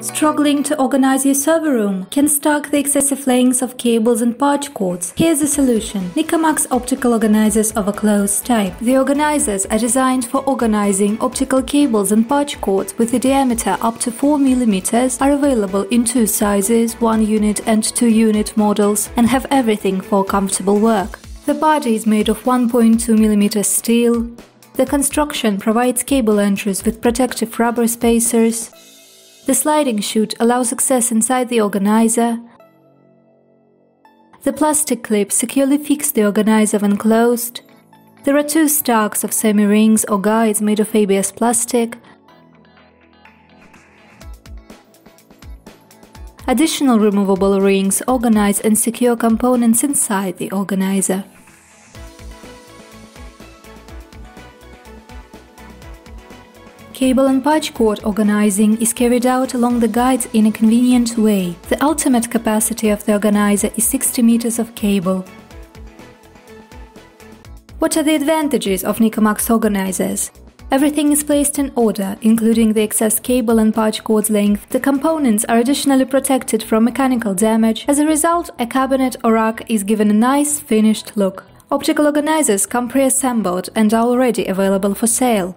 Struggling to organize your server room? Can stack the excessive lengths of cables and patch cords? Here's the solution. NIKOMAX optical organizers of a closed type. The organizers are designed for organizing optical cables and patch cords with a diameter up to 4 mm, are available in two sizes, 1 unit and 2 unit models, and have everything for comfortable work. The body is made of 1.2 mm steel. The construction provides cable entries with protective rubber spacers. The sliding chute allows access inside the organizer. The plastic clips securely fix the organizer when closed. There are two stacks of semi-rings or guides made of ABS plastic. Additional removable rings organize and secure components inside the organizer. Cable and patch cord organizing is carried out along the guides in a convenient way. The ultimate capacity of the organizer is 60 meters of cable. What are the advantages of NIKOMAX organizers? Everything is placed in order, including the excess cable and patch cord length. The components are additionally protected from mechanical damage. As a result, a cabinet or rack is given a nice, finished look. Optical organizers come pre-assembled and are already available for sale.